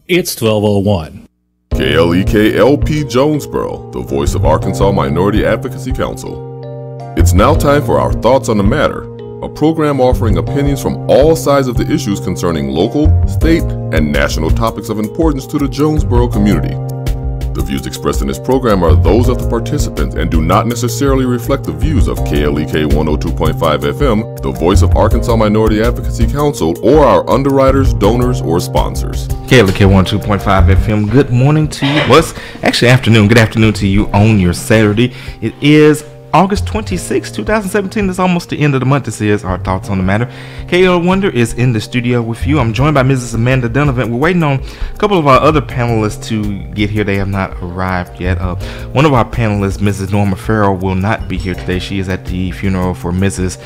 It's 12:01. KLEK LP Jonesboro, the voice of Arkansas Minority Advocacy Council. It's now time for our Thoughts on the Matter, a program offering opinions from all sides of the issues concerning local, state, and national topics of importance to the Jonesboro community. The views expressed in this program are those of the participants and do not necessarily reflect the views of KLEK 102.5 FM, the voice of Arkansas Minority Advocacy Council, or our underwriters, donors, or sponsors. KLEK 102.5 FM, good morning to you. Well, it's actually afternoon. Good afternoon to you on your Saturday. It is August 26, 2017. It's almost the end of the month. This is our Thoughts on the Matter. KL Wonder is in the studio with you. I'm joined by Mrs. Amanda Donovan. We're waiting on a couple of our other panelists to get here. They have not arrived yet. One of our panelists, Mrs. Norma Farrell, will not be here today. She is at the funeral for Mrs.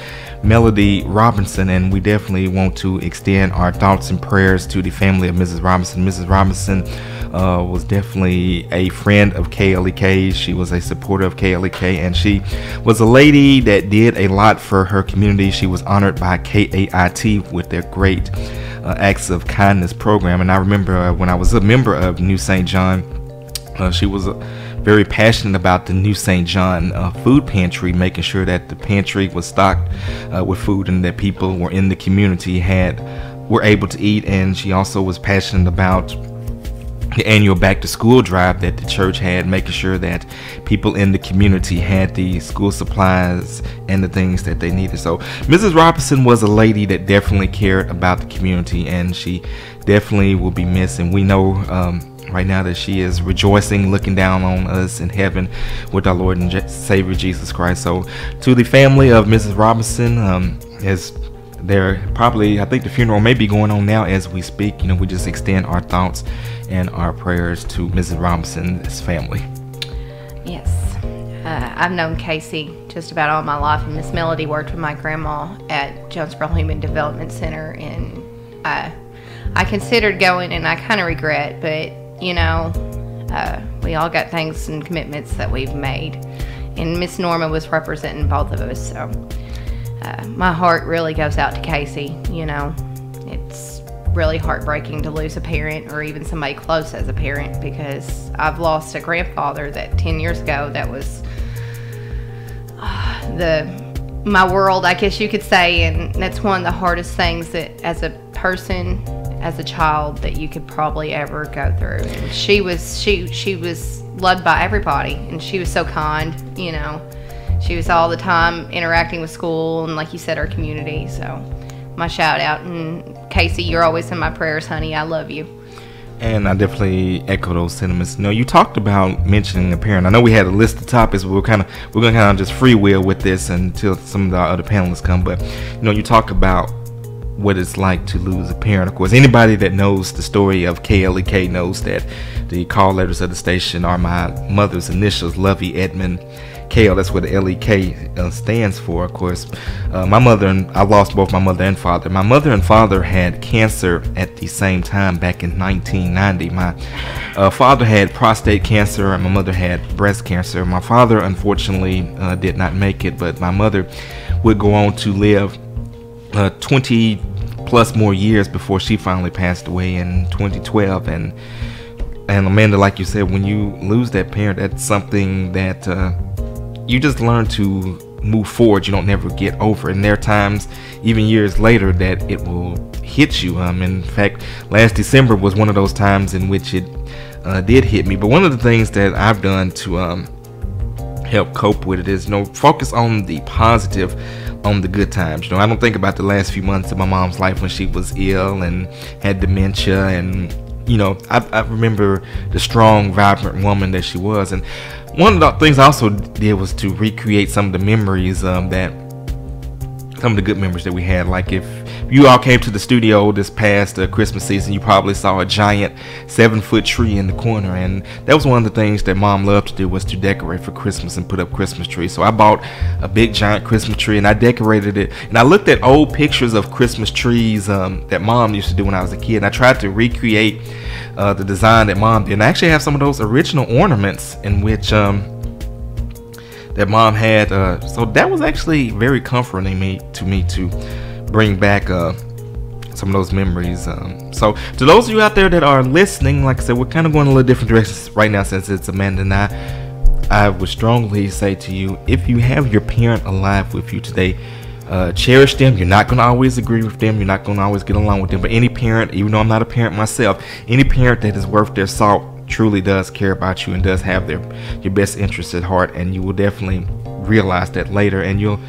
Melody Robinson, and we definitely want to extend our thoughts and prayers to the family of Mrs. Robinson. Mrs. Robinson was definitely a friend of KLEK. She was a supporter of KLEK, and she was a lady that did a lot for her community. She was honored by KAIT with their great Acts of Kindness program. And I remember when I was a member of New St. John, she was very passionate about the New St. John food pantry, making sure that the pantry was stocked with food and that people were in the community were able to eat. And she also was passionate about the annual back to school drive that the church had, making sure that people in the community had the school supplies and the things that they needed. So Mrs. Robinson was a lady that definitely cared about the community, and she definitely will be missed. And we know right now that she is rejoicing, looking down on us in heaven with our Lord and Savior Jesus Christ. So to the family of Mrs. Robinson, I think the funeral may be going on now as we speak. We just extend our thoughts and our prayers to Mrs. Robinson's family. Yes. I've known Casey just about all my life, and Miss Melody worked with my grandma at Jonesboro Human Development Center, and I considered going, and I kind of regret, but we all got things and commitments that we've made, and Miss Norma was representing both of us, so my heart really goes out to Casey. It's really heartbreaking to lose a parent or even somebody close as a parent, because I've lost a grandfather that 10 years ago that was my world, I guess you could say, and that's one of the hardest things that as a person, as a child, that you could probably ever go through. And she was loved by everybody, and she was so kind. She was all the time interacting with school and, like you said, our community. So my shout out. And Casey, you're always in my prayers, honey. I love you. And I definitely echo those sentiments. You talked about mentioning a parent. I know we had a list of topics, but we're gonna kind of just freewheel with this until some of the other panelists come. But you talk about what it's like to lose a parent. Of course, anybody that knows the story of KLEK knows that the call letters of the station are my mother's initials, Lovey Edmund KL. That's what the LEK stands for. Of course, I lost both my mother and father. My mother and father had cancer at the same time back in 1990. My father had prostate cancer and my mother had breast cancer. My father, unfortunately, did not make it, but my mother would go on to live 20 plus more years before she finally passed away in 2012. And Amanda, like you said, when you lose that parent, that's something that you just learn to move forward. You don't never get over. And there are times, even years later, that it will hit you. In fact, last December was one of those times in which it did hit me. But one of the things that I've done to help cope with it is, focus on the positive, on the good times. I don't think about the last few months of my mom's life when she was ill and had dementia, and I remember the strong, vibrant woman that she was. And one of the things I also did was to recreate some of the memories some of the good memories that we had. Like if you all came to the studio this past Christmas season, you probably saw a giant 7-foot tree in the corner, and that was one of the things that Mom loved to do, was to decorate for Christmas and put up Christmas trees. So I bought a big giant Christmas tree and I decorated it, and I looked at old pictures of Christmas trees that Mom used to do when I was a kid, and I tried to recreate the design that Mom did. And I actually have some of those original ornaments in which that Mom had. So that was actually very comforting to me to bring back some some of those memories. So to those of you out there that are listening, like I said, we're kind of going a little different directions right now since it's Amanda and I would strongly say to you, if you have your parent alive with you today, cherish them. You're not going to always agree with them. You're not going to always get along with them. But any parent, even though I'm not a parent myself, any parent that is worth their salt truly does care about you and does have your best interests at heart. And you will definitely realize that later, and you'll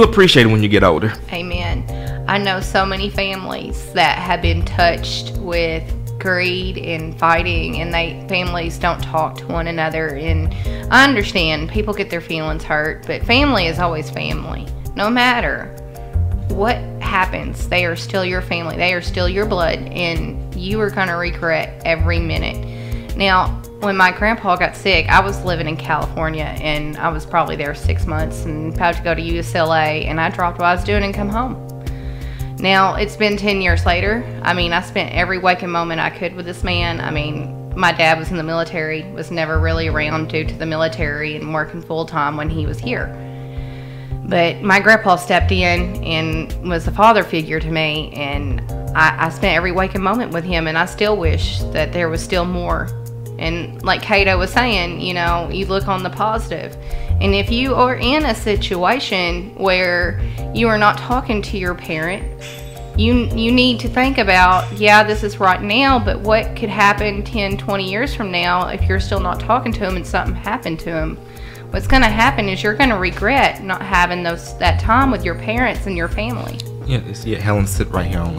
appreciate it when you get older. Amen. I know so many families that have been touched with greed and fighting, and families don't talk to one another. And I understand people get their feelings hurt, but family is always family. No matter what happens, they are still your family. They are still your blood, and you are going to regret every minute. Now, when my grandpa got sick, I was living in California, and I was probably there 6 months and about to go to UCLA, and I dropped what I was doing and come home. Now, it's been 10 years later. I mean, I spent every waking moment I could with this man. I mean, my dad was in the military, was never really around due to the military and working full-time when he was here. But my grandpa stepped in and was a father figure to me, and I spent every waking moment with him, and I still wish that there was still more. And like Cato was saying, you know, you look on the positive. And if you are in a situation where you are not talking to your parent, you need to think about, yeah, this is right now, but what could happen 10, 20 years from now if you're still not talking to him and something happened to him? What's going to happen is you're going to regret not having that time with your parents and your family. Yeah, Helen, sit right here on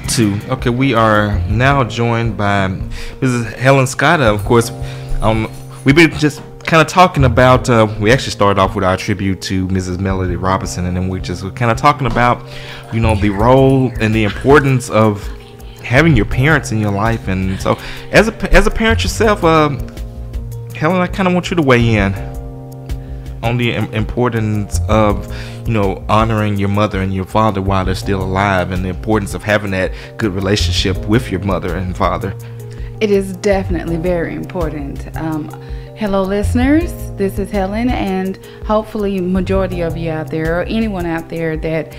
2. Okay, we are now joined by Mrs. Helen Scott. Of course, we've been just kind of talking about, we actually started off with our tribute to Mrs. Melody Robinson, and then we're kind of talking about, you know, the role and the importance of having your parents in your life. And so as a parent yourself, Helen, I kind of want you to weigh in on the importance of, you know, honoring your mother and your father while they're still alive, and the importance of having that good relationship with your mother and father. It is definitely very important. Hello, listeners. This is Helen, and hopefully majority of you out there, or anyone out there that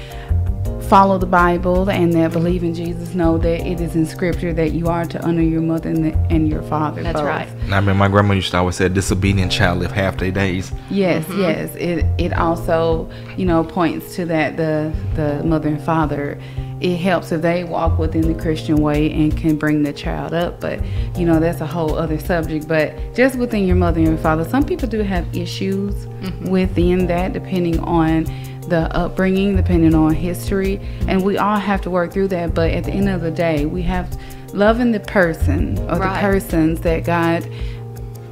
follow the Bible and that believe in Jesus, know that it is in Scripture that you are to honor your mother and your father. That's both. right. I mean, my grandma used to always say, "Disobedient child live half their days." Yes, yes. It also, you know, points to that the mother and father. It helps if they walk within the Christian way and can bring the child up. But, you know, that's a whole other subject. But just within your mother and your father, some people do have issues within that, depending on the upbringing, depending on history. And we all have to work through that. But at the end of the day, we have loving the person or the persons that God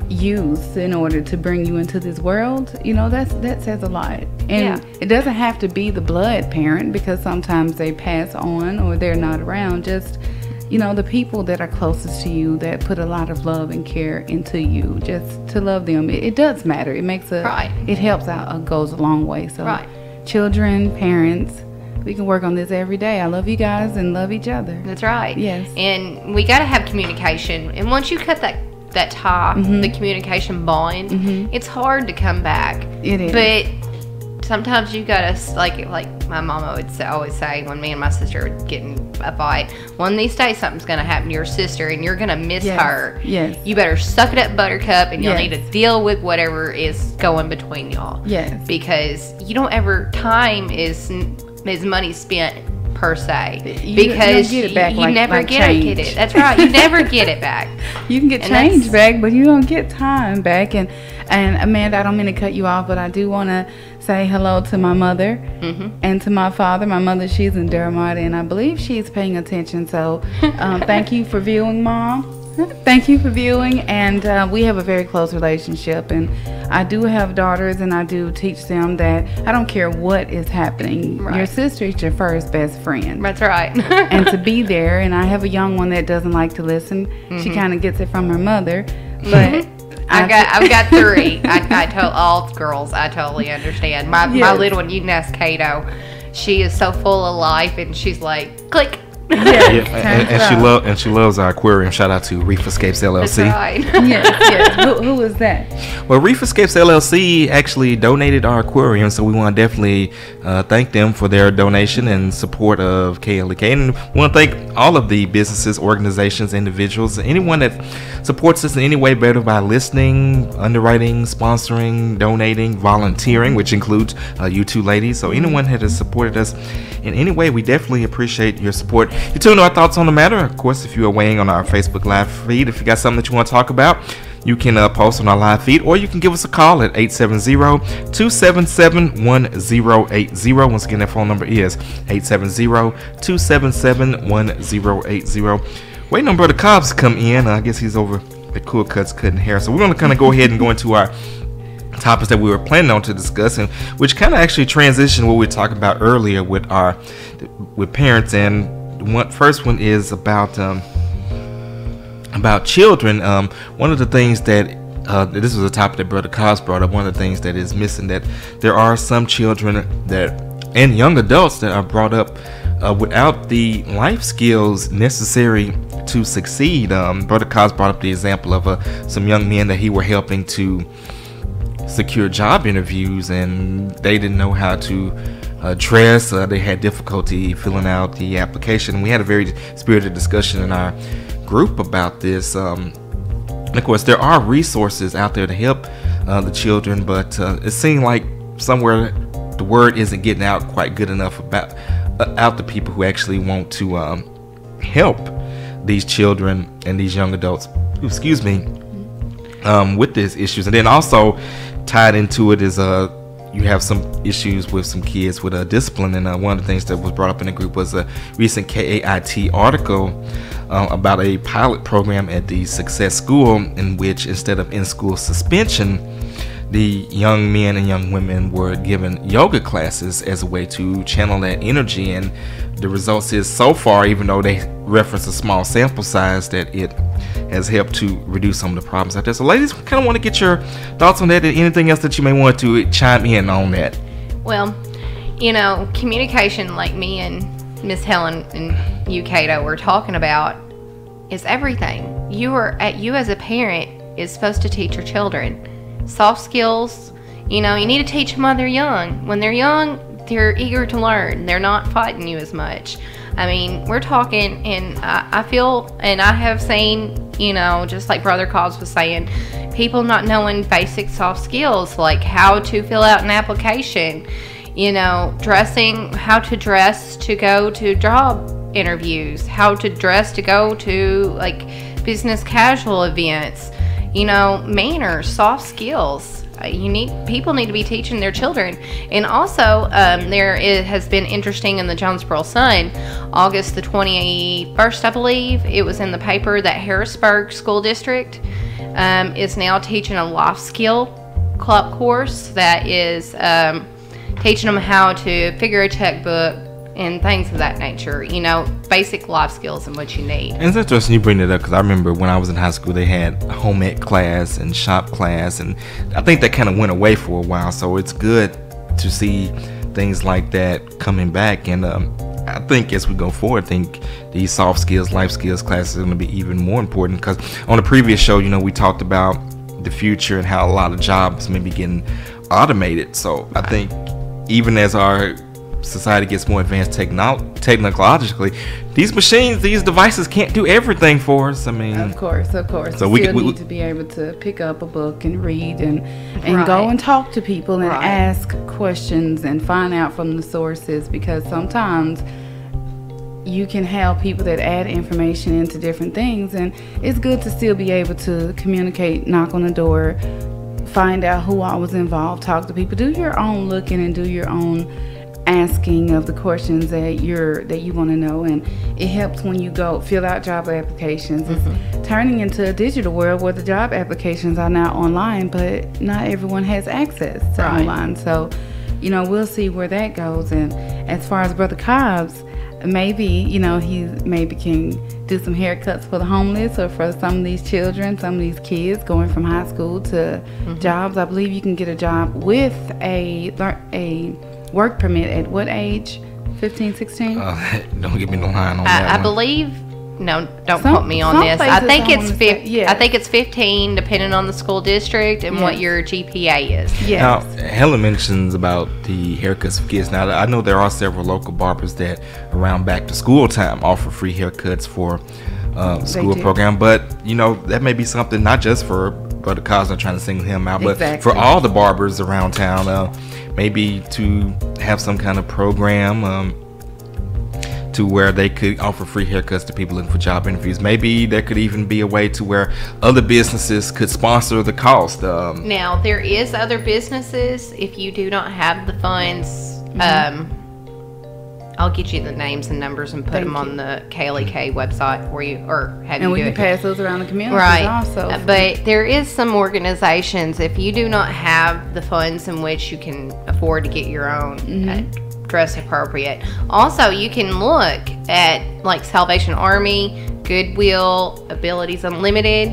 used in order to bring you into this world. You know, that says a lot. And it doesn't have to be the blood parent, because sometimes they pass on or they're not around. Just, you know, the people that are closest to you that put a lot of love and care into you, just to love them. It does matter. It makes it helps out, goes a long way. So children, parents, we can work on this every day. I love you guys and love each other. That's right. Yes. And we got to have communication. And once you cut that tie, the communication bond, it's hard to come back. It is. But sometimes you gotta, like my mama would always say when me and my sister would get in a fight, one of these days something's gonna happen to your sister and you're gonna miss her. Yes. You better suck it up, buttercup, and you'll need to deal with whatever is going between y'all. Yes. Because you don't ever, time is money spent per se, because you never get it. That's right. You never get it back. You can get change back, but you don't get time back. And Amanda, I don't mean to cut you off, but I do want to say hello to my mother and to my father. My mother, she's in Durham, and I believe she's paying attention. So thank you for viewing, Mom. Thank you for viewing. And we have a very close relationship. And I do have daughters, and I do teach them that I don't care what is happening. Your sister is your first best friend. That's right. And to be there. And I have a young one that doesn't like to listen. She kind of gets it from her mother. But I've got 3. I told all girls, I totally understand. My little one, you can ask Cato. She is so full of life, and she's like, click, Yes, and she loves our aquarium. Shout out to Reef Escapes LLC. That's right. Yes. Who is that? Well, Reef Escapes LLC actually donated our aquarium, so we want to definitely thank them for their donation and support of KLEK. And we want to thank all of the businesses, organizations, individuals, anyone that supports us in any way, better by listening, underwriting, sponsoring, donating, volunteering, which includes you two ladies. So anyone that has supported us in any way, we definitely appreciate your support. You tune to our thoughts on the matter. Of course, if you are weighing on our Facebook Live feed, if you got something that you want to talk about, you can post on our live feed, or you can give us a call at 870-277-1080. Once again, that phone number is 870-277-1080. Waiting on Brother Cobbs to come in. I guess he's over at Cool Cuts cutting hair. So we're going to kind of go ahead and go into our topics that we were planning on to discuss, and which kind of actually transition what we were talking about earlier with parents. And first one is about children. One of the things that this was a topic that Brother Cobbs brought up. One of the things that is missing, that there are some children and young adults that are brought up without the life skills necessary to succeed. Brother Cobbs brought up the example of some young men that he were helping to secure job interviews, and they didn't know how to dress. They had difficulty filling out the application. We had a very spirited discussion in our group about this. Of course, there are resources out there to help the children, but it seemed like somewhere the word isn't getting out quite good enough about out to people who actually want to help these children and these young adults, with these issues. And then also tied into it is you have some issues with some kids with discipline. And one of the things that was brought up in the group was a recent KAIT article about a pilot program at the Success School, in which instead of in-school suspension, the young men and young women were given yoga classes as a way to channel that energy. And the results is, so far, even though they reference a small sample size, that it has helped to reduce some of the problems out there. So ladies, we kind of want to get your thoughts on that, and anything else that you may want to chime in on that. Well, communication, like me and Miss Helen and you, Cato, were talking about, is everything. You as a parent is supposed to teach your children soft skills. You need to teach them while they're young. When they're young, they're eager to learn. They're not fighting you as much. I mean, we're talking, and I feel, and I have seen, just like Brother Cobbs was saying, people not knowing basic soft skills, like how to fill out an application, dressing, how to dress to go to job interviews, how to dress to go to like business casual events, manners, soft skills. People need to be teaching their children. And also, it has been interesting in the Jonesboro Sun, August the 21st, I believe, it was in the paper that Harrisburg School District is now teaching a life skill club course that is teaching them how to figure a checkbook and things of that nature, basic life skills and what you need. And it's interesting you bring that up, because I remember when I was in high school, they had home ec class and shop class, and I think that kind of went away for a while. So it's good to see things like that coming back. And I think as we go forward, I think these soft skills, life skills classes are going to be even more important, because on the previous show, we talked about the future and how a lot of jobs may be getting automated. So I think even as our society gets more advanced technologically, these machines, these devices can't do everything for us. I mean, of course. So we need to be able to pick up a book and read and Right. go and talk to people and Right. ask questions and find out from the sources, because sometimes you can have people that add information into different things, and it's good to still be able to communicate, knock on the door, find out who all was involved, talk to people, do your own looking and do your own asking of the questions that you want to know. And it helps when you go fill out job applications. It's turning into a digital world where the job applications are now online, but not everyone has access to Right. online. So we'll see where that goes. And as far as Brother Cobbs, maybe he maybe can do some haircuts for the homeless, or for some of these children, some of these kids going from high school to jobs. I believe you can get a job with a work permit at what age? 15, 16? Don't give me no line on that I one. believe. No, don't Some- quote me on some this. places I think I it's wanna say- yes. I think it's 15, depending on the school district and what Yes. your GPA is. Yes. Now, Helen mentions about the haircuts for kids. Now, I know there are several local barbers that around back to school time offer free haircuts for school do. program, but you know that may be something not just for Brother Cosner trying to single him out, but Exactly. for all the barbers around town, maybe to have some kind of program to where they could offer free haircuts to people looking for job interviews. Maybe there could even be a way to where other businesses could sponsor the cost. Now, there is other businesses. If you do not have the funds, I'll get you the names and numbers and put Thank them on you. the KLEK website for you, or have And you we do can it. pass those around the community Right. also. But there is some organizations, if you do not have the funds in which you can afford to get your own dress appropriate. Also, you can look at like Salvation Army, Goodwill, Abilities Unlimited.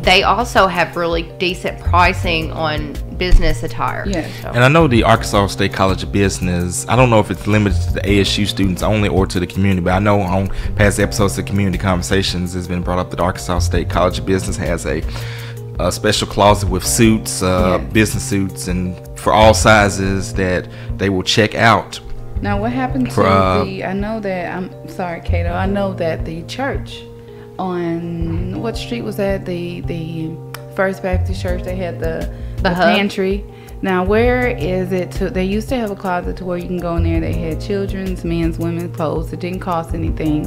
They also have really decent pricing on business attire. Yes. So- And I know the Arkansas State College of Business, I don't know if it's limited to the ASU students only or to the community, but I know on past episodes of Community Conversations it's been brought up that Arkansas State College of Business has a special closet with suits, Yes. business suits, and for all sizes that they will check out. Now, what happened to For, I know that, I'm sorry, Kato, I know that the church on, what street was that? The First Baptist Church, they had the hub. pantry. Now, where is it they used to have a closet to where you can go in there. They had children's, men's, women's clothes. It didn't cost anything.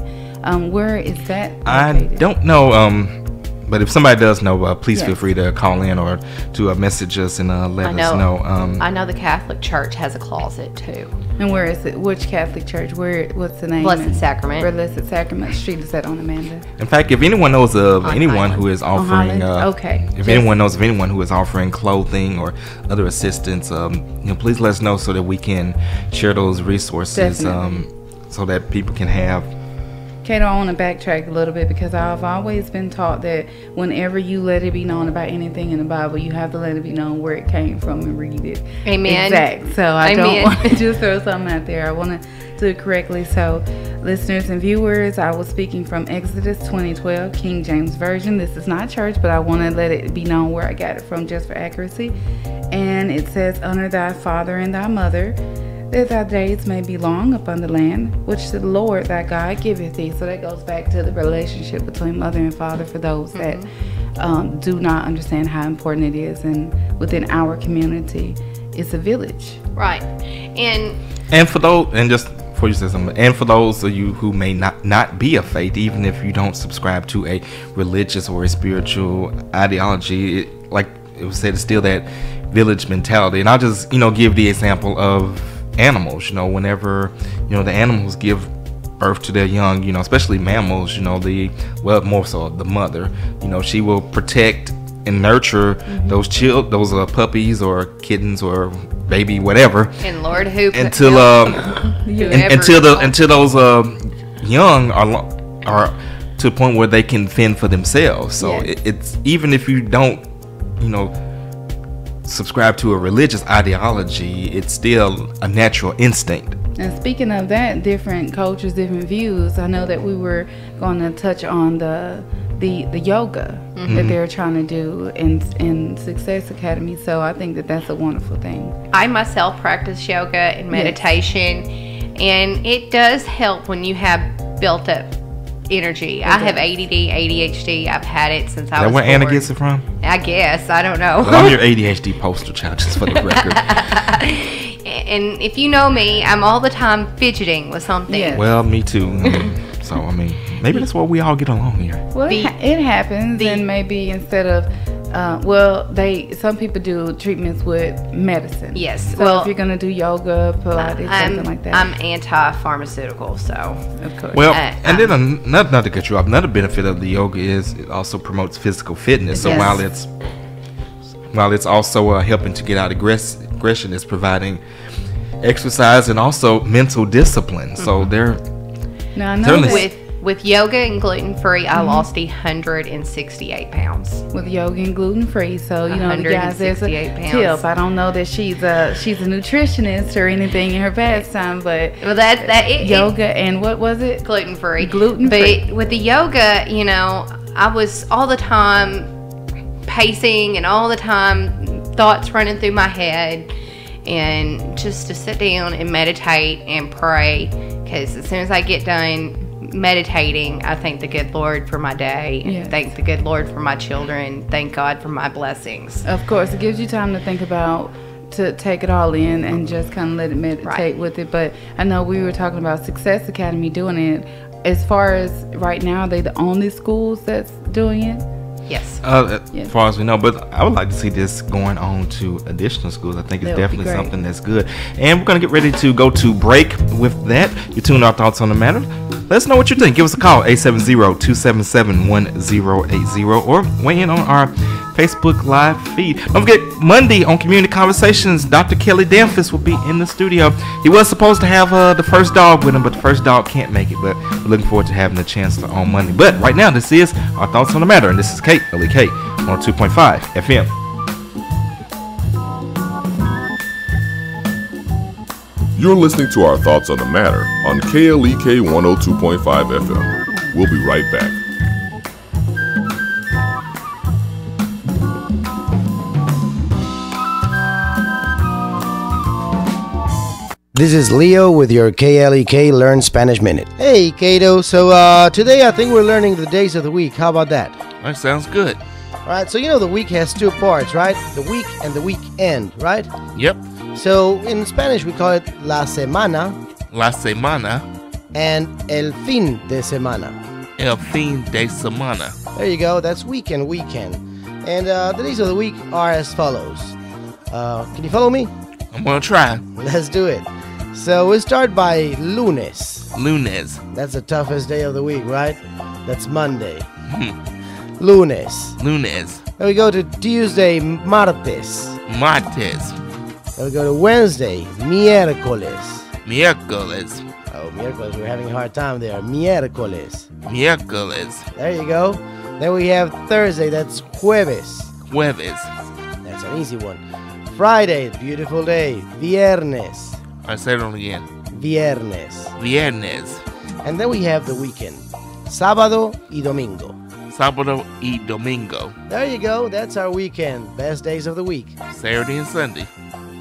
Where is that I located? don't know, but if somebody does know, please feel Yes. free to call in or to message us and let I us know. know. I know the Catholic Church has a closet too. And where is it? Which Catholic church? What's the name? Blessed Sacrament. Blessed Sacrament Street is that on Amanda? In fact, if anyone knows of On anyone Highland. who is On offering, Highland? Okay. if Just- anyone knows of anyone who is offering clothing or other assistance, please let us know so that we can share those resources, Definitely. so that people can have. Kato, I want to backtrack a little bit because I've always been taught that whenever you let it be known about anything in the Bible, you have to let it be known where it came from and read it. Amen. Exact. So I don't Amen. want to just throw something out there. I want to do it correctly. So, listeners and viewers, I was speaking from Exodus 20:12, King James Version. This is not church, but I want to let it be known where I got it from just for accuracy. And it says, "Honor thy father and thy mother, that thy days may be long upon the land which the Lord thy God giveth thee." So that goes back to the relationship between mother and father for those that do not understand how important it is. And within our community, it's a village. Right. And for those, and just before you say something, and for those of you who may not be of faith, even if you don't subscribe to a religious or a spiritual ideology, like it was said, it's still that village mentality. And I'll just give the example of animals. Whenever the animals give birth to their young, especially mammals, more so the mother, she will protect and nurture those puppies or kittens or baby, whatever, And Lord, who until those young are to the point where they can fend for themselves. So Yes. it's even if you don't subscribe to a religious ideology, it's still a natural instinct. And speaking of that, different cultures, different views, I know that we were going to touch on the yoga that they're trying to do in Success Academy. So I think that that's a wonderful thing. I myself practice yoga and meditation, and it does help when you have built up energy. I have ADD, ADHD. I've had it since I Is that was where Anna born. gets it from? I guess. I don't know. Well, I'm your ADHD poster child, just for the record. And if you know me, I'm all the time fidgeting with something. Yes. Well, me too. So I mean, maybe that's why we all get along here. Well, it happens, and maybe instead of, some people do treatments with medicine. Yes. So Well, if you're gonna do yoga, Pilates, something like that, I'm anti-pharmaceutical, so of course. Well, and then not to cut you off, another benefit of the yoga is it also promotes physical fitness. So Yes. while it's also helping to get out aggression, it's providing exercise and also mental discipline. So they're Now I know certainly- that, with With yoga and gluten-free, I lost 168 pounds. With yoga and gluten-free, so you know, the guys, there's a tip. I don't know that she's a nutritionist or anything in her pastime, but yoga and what was it? Gluten-free. Gluten-free. But with the yoga, you know, I was all the time pacing and all the time thoughts running through my head, and just to sit down and meditate and pray, because as soon as I get done meditating, I thank the good Lord for my day. Yes. Thank the good Lord for my children. Thank God for my blessings. Of course, it gives you time to think about, to take it all in and just kind of let it meditate with it. But I know we were talking about Success Academy doing it. As far as right now, are they the only schools that's doing it? Yes. As far as we know, but I would like to see this going on to additional schools. I think it's definitely something that's good. And we're going to get ready to go to break with that. You tune our thoughts on the matter. Let us know what you think. Give us a call, 870-277-1080, or weigh in on our Facebook Live feed. Don't forget, Monday on Community Conversations, Dr. Kelly Danfus will be in the studio. He was supposed to have the first dog with him, but the first dog can't make it. But we're looking forward to having the chance on Monday. But right now, this is our thoughts on the matter, and this is KLEK on 2.5 FM. You're listening to our thoughts on the matter on KLEK 102.5 FM. We'll be right back. This is Leo with your KLEK Learn Spanish Minute. Hey, Kato. So today I think we're learning the days of the week. How about that? That sounds good. All right, so you know the week has two parts, right? The week and the weekend, right? Yep. So in Spanish we call it la semana. La semana. And el fin de semana. El fin de semana. There you go. That's week and weekend. And the days of the week are as follows. Can you follow me? I'm going to try. Let's do it. So we'll start by lunes. Lunes. That's the toughest day of the week, right? That's Monday. Lunes. Lunes. Then we go to Tuesday, martes. Martes. Then we go to Wednesday, miércoles. Miércoles. Oh, miércoles, we're having a hard time there. Miércoles. Miércoles. There you go. Then we have Thursday, that's jueves. Jueves. That's an easy one. Friday, beautiful day. Viernes. I said it again. Viernes. Viernes. And then we have the weekend. Sábado y domingo. Sábado y domingo. There you go. That's our weekend. Best days of the week. Saturday and Sunday.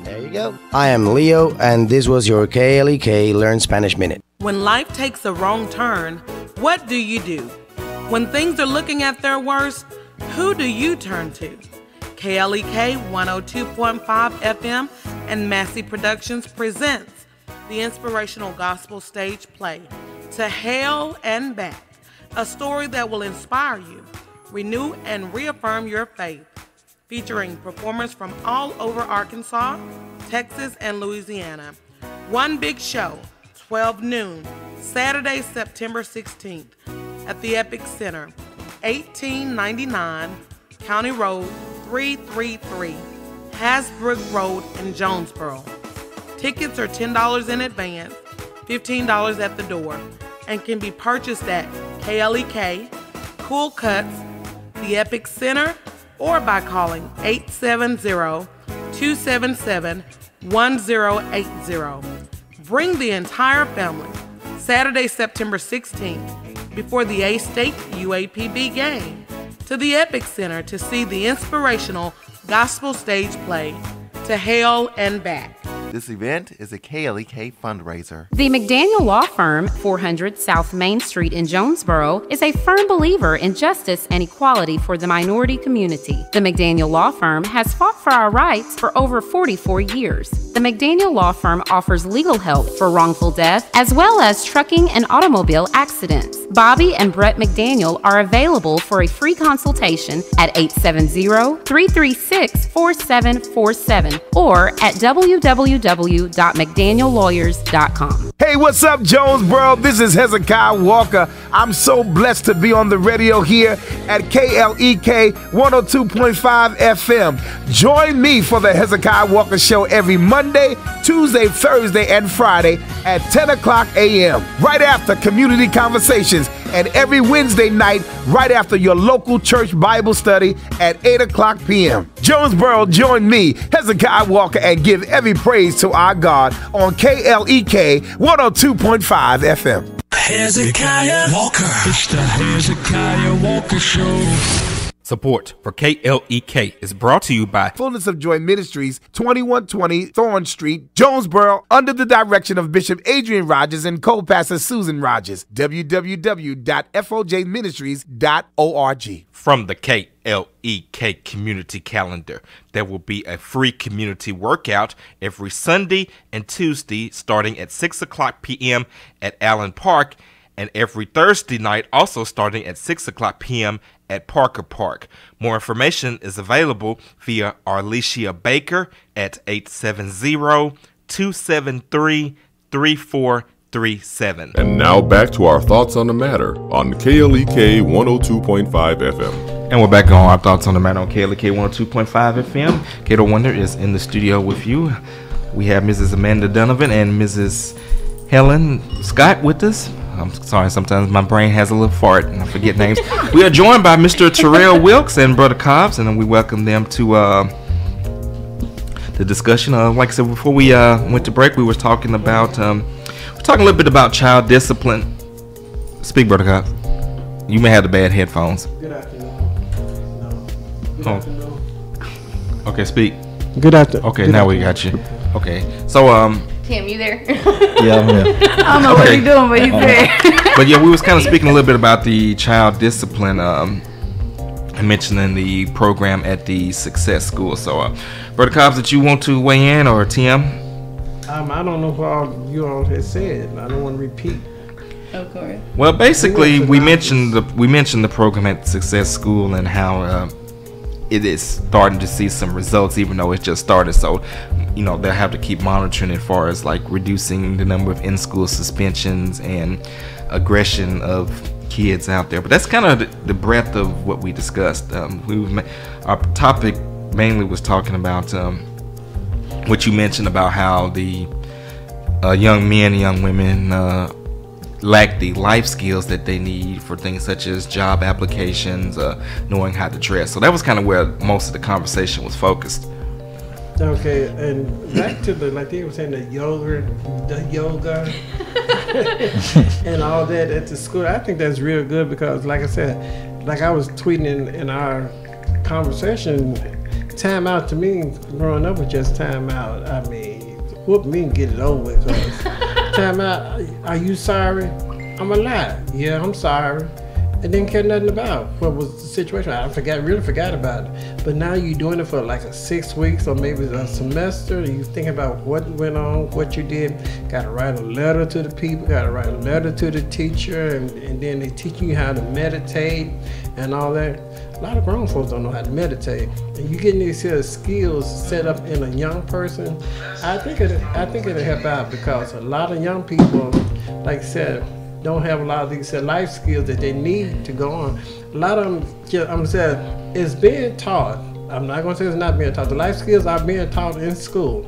There you go. I am Leo, and this was your KLEK Learn Spanish Minute. When life takes a wrong turn, what do you do? When things are looking at their worst, who do you turn to? KLEK 102.5 FM and Massey Productions presents the inspirational gospel stage play, To Hell and Back, a story that will inspire you, renew and reaffirm your faith, featuring performers from all over Arkansas, Texas, and Louisiana. One big show, 12 noon, Saturday, September 16th, at the Epic Center, 1899 County Road 333, Hasbrook Road in Jonesboro. Tickets are $10 in advance, $15 at the door, and can be purchased at KLEK, Cool Cuts, the Epic Center, or by calling 870-277-1080. Bring the entire family Saturday, September 16th, before the A-State UAPB game, to the Epic Center to see the inspirational gospel stage play, To Hell and Back. This event is a KLEK fundraiser. The McDaniel Law Firm, 400 South Main Street in Jonesboro, is a firm believer in justice and equality for the minority community. The McDaniel Law Firm has fought for our rights for over 44 years. The McDaniel Law Firm offers legal help for wrongful death as well as trucking and automobile accidents. Bobby and Brett McDaniel are available for a free consultation at 870-336-4747 or at www.mcdaniel.com. www.mcdaniellawyers.com. Hey, what's up, Jonesboro? This is Hezekiah Walker. I'm so blessed to be on the radio here at KLEK 102.5 FM. Join me for the Hezekiah Walker Show every Monday, Tuesday, Thursday, and Friday at 10 o'clock a.m. right after Community Conversations, and every Wednesday night right after your local church Bible study at 8 o'clock p.m. Jonesboro, join me, Hezekiah Walker, and give every praise to our God on KLEK 102.5 FM. Hezekiah Walker. It's the Hezekiah Walker Show. Support for KLEK is brought to you by Fullness of Joy Ministries, 2120 Thorn Street, Jonesboro, under the direction of Bishop Adrian Rogers and co-pastor Susan Rogers. www.fjministries.org. From the KLEK Community Calendar, there will be a free community workout every Sunday and Tuesday starting at 6 o'clock p.m. at Allen Park, and every Thursday night also starting at 6 o'clock p.m. at Parker Park. More information is available via Arlesia Baker at 870-273-3437. And now back to our thoughts on the matter on KLEK 102.5 FM. And we're back on our thoughts on the matter on KLEK 102.5 FM. Kato Wonder is in the studio with you. We have Mrs. Amanda Donovan and Mrs. Helen Scott with us. I'm sorry, sometimes my brain has a little fart and I forget names. We are joined by Mr. Terrell Wilkes and Brother Cobbs, and we welcome them to the discussion. Like I said, before we went to break, we were talking about a little bit about child discipline. Speak, Brother Cobbs. You may have the bad headphones. Good afternoon. No. Good afternoon. Okay, speak. Good afternoon. Okay, now we got you. Okay, so Tim, you there? Yeah, I'm here. I don't know what he's doing, but he's there. But yeah, we was kind of speaking a little bit about the child discipline and mentioning the program at the Success School. So, Brother Cobbs, did you want to weigh in, or Tim? I don't know what all you all had said. I don't want to repeat. Of course. Well, basically, we mentioned the program at Success School and how it is starting to see some results, even though it just started. So, you know, they'll have to keep monitoring as far as like reducing the number of in-school suspensions and aggression of kids out there. But that's kind of the breadth of what we discussed. Our topic mainly was talking about what you mentioned about how the young men and young women lack the life skills that they need for things such as job applications, knowing how to dress. So that was kind of where most of the conversation was focused. Okay, and back to the, like they were saying, the yoga and all that at the school. I think that's real good because, like I said, like I was tweeting in our conversation, time out to me growing up was just time out. I mean, whoop me and get it over with. Time out, are you sorry? I'm a lie. Yeah, I'm sorry. And didn't care nothing about what was the situation. I really forgot about it. But now you're doing it for like 6 weeks or maybe a semester. You think about what went on, what you did. Got to write a letter to the people, got to write a letter to the teacher, and then they teach you how to meditate and all that. A lot of grown folks don't know how to meditate. And you getting these skills set up in a young person, I think it'll help out because a lot of young people, like I said, don't have a lot of these life skills that they need to go on. A lot of them, I'm saying, it's being taught. I'm not going to say it's not being taught. The life skills are being taught in school,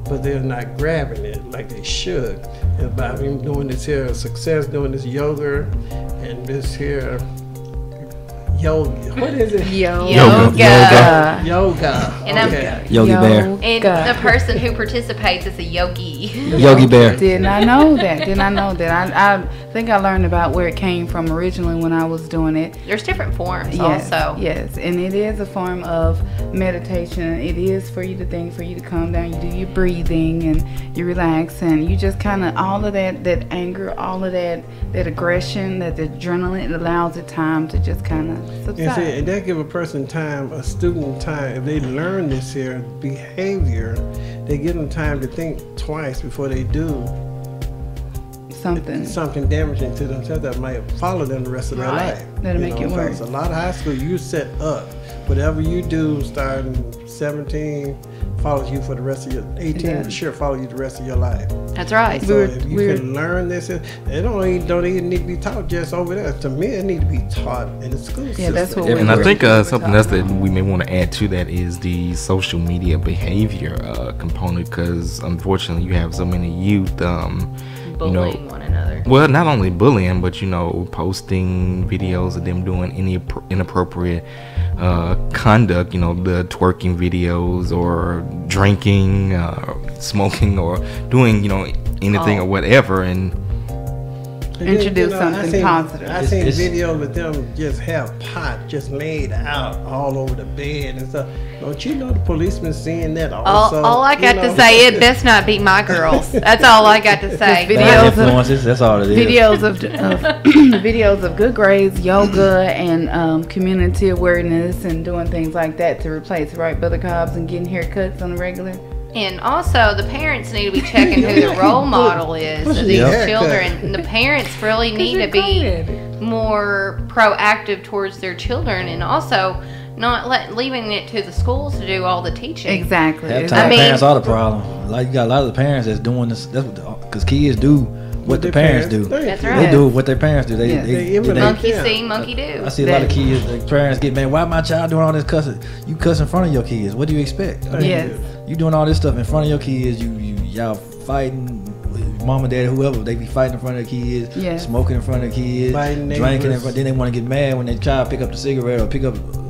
but they're not grabbing it like they should. And by doing this here success, doing this yoga, and this here yoga. What is it? Yoga. And okay. Yogi Bear. And the person who participates is a yogi. Yogi Bear. Did not know that. I think I learned about where it came from originally when I was doing it. There's different forms also. Yes, and it is a form of meditation. It is for you to think, for you to calm down. You do your breathing and you relax, and you just kind of, all of that anger, all of that aggression, that adrenaline, it allows the time to just kind of subside. And that give a person time, a student time. If they learn this here behavior, they give them time to think twice before they do something damaging to themselves that might follow them the rest of their life. That'll make it worse. A lot of high school, you set up whatever you do starting 17, follows you for the rest of your 18 for sure follow you the rest of your life. That's right. So if you can learn this, it don't even need to be taught just over there. To me, it need to be taught in the school system. That's what and I think something else that we may want to add to that is the social media behavior component, because unfortunately you have so many youth bullying one another. Well, not only bullying, but posting videos of them doing any inappropriate conduct, the twerking videos or drinking, smoking, or doing anything or whatever, and introduce something positive. I seen videos of them just have pot just laid out all over the bed and stuff. Don't you know the policeman seeing that also? All I got to say, it best not be my girls. That's all I got to say. Videos influences, that's all it is. Videos of good grades, yoga, and community awareness, and doing things like that to replace Brother Cobbs and getting haircuts on the regular. And also, the parents need to be checking who the role model is of these children. The parents really need to be more proactive towards their children, and also not leaving it to the schools to do all the teaching. Exactly. Parents are the problem. Like, you got a lot of the parents that's doing this. That's because kids do what the parents do. That's right. They do what their parents do. They monkey see, monkey do. I see a lot of kids. The parents get mad. Why my child doing all this cussing? You cuss in front of your kids. What do you expect? Yes. You doing all this stuff in front of your kids. Y'all fighting. Mom and dad, whoever, they be fighting in front of their kids, smoking in front of their kids, drinking in front. Then they want to get mad when they try to pick up the cigarette or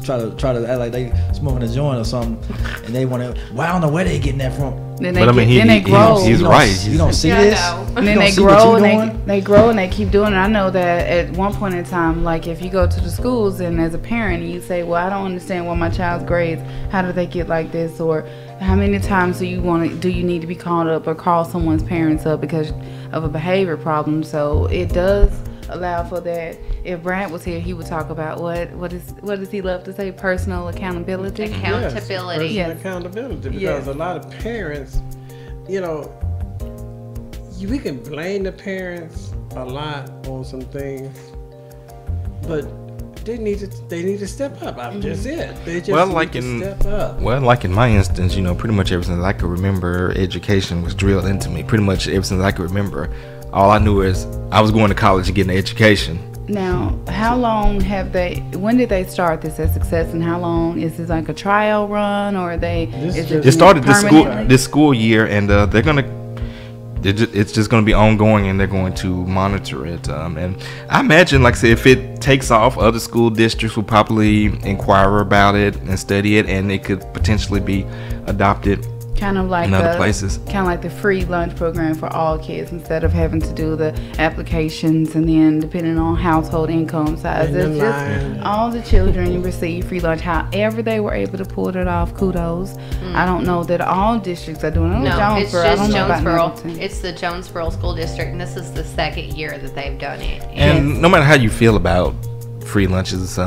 try to act like they smoking a joint or something, and they want to. Well, I don't know where they getting that from. Then they grow. He's right. You don't see this. And then they grow and they grow and they keep doing it. I know that at one point in time, like if you go to the schools and as a parent you say, well, I don't understand why my child's grades, how do they get like this, or how many times do you need to be called up or call someone's parents up because of a behavior problem? So it does allow for that. If Brad was here, he would talk about what does he love to say? Personal accountability. Accountability. Yes, accountability. Because a lot of parents, we can blame the parents a lot on some things, but they need to step up. Just it. They just need to step up. Well, like in my instance, pretty much ever since I could remember, education was drilled into me. Pretty much ever since I could remember, all I knew is I was going to college and getting an education. Now, how long when did they start this as success, and how long is this like a trial run, or it started this school year, and they're gonna. It's just going to be ongoing, and they're going to monitor it. And I imagine, like I said, if it takes off, other school districts will probably inquire about it and study it, and it could potentially be adopted kind of like in other places. Kind of like the free lunch program for all kids, instead of having to do the applications and then depending on household income size. It's just all the children receive free lunch. However they were able to pull it off, kudos. I don't know that all districts are doing it. No, it's just Jonesboro. It's the Jonesboro School District, and this is the second year that they've done it. And no matter how you feel about free lunches,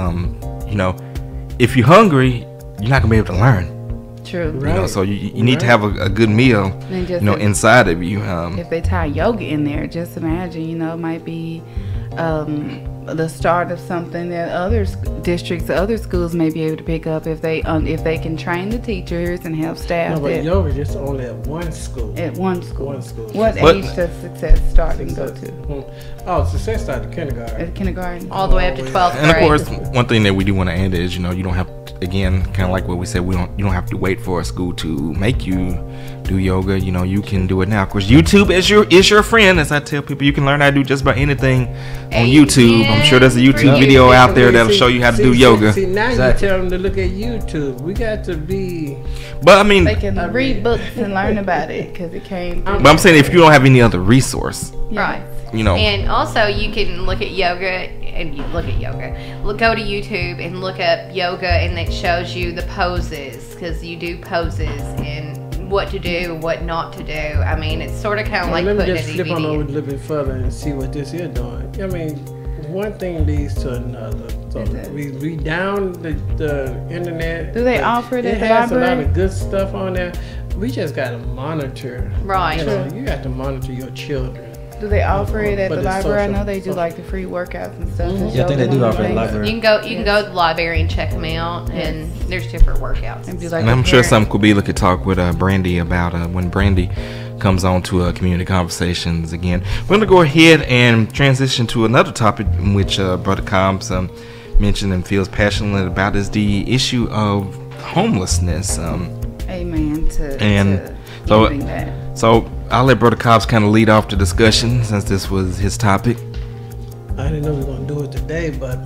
if you're hungry, you're not gonna be able to learn. True. So you need to have a good meal, inside of you. If they tie yoga in there, just imagine, it might be the start of something that other districts, other schools may be able to pick up if they can train the teachers and have staff. No, but yoga just only at one school. At one school. What age does success start and go to? Success starts at kindergarten. At kindergarten. All the way up to 12th grade. And of course, one thing that we do want to add is, you don't have to, again, kind of like what we said, you don't have to wait for a school to make you do yoga. You can do it now. Of course, YouTube is your friend. As I tell people, you can learn how to do just about anything on YouTube. I'm sure there's a YouTube video out there that'll show you how to do yoga. See, now you tell them to look at YouTube. We got to be. But I mean, they can read books and learn about it because it came. But I'm saying, if you don't have any other resource, right? And also you can look at yoga and you look at yoga. Go to YouTube and look up yoga, and it shows you the poses, because you do poses and what to do, what not to do. I mean, it's sort of kind of like putting a DVD. Let me just flip on over a little bit further and see what this is doing. I mean, one thing leads to another. So we down the internet. Do they offer it at the library? It has a lot of good stuff on there. We just got to monitor. Right. You got to monitor your children. Do they offer it at But the it's library? social. I know they do like the free workouts and stuff. and Yeah, I think they show do them offer it at the things. library. You can go to the library and check them out, and there's different workouts. And be like And a I'm sure parent. some Kubila could talk with Brandy about when Brandy comes on to community conversations again. We're going to go ahead and transition to another topic in which Brother Combs mentioned and feels passionate about is the issue of homelessness. Amen to so, giving that. So I'll let Brother Cobbs kind of lead off the discussion since this was his topic. I didn't know we were going to do it today, but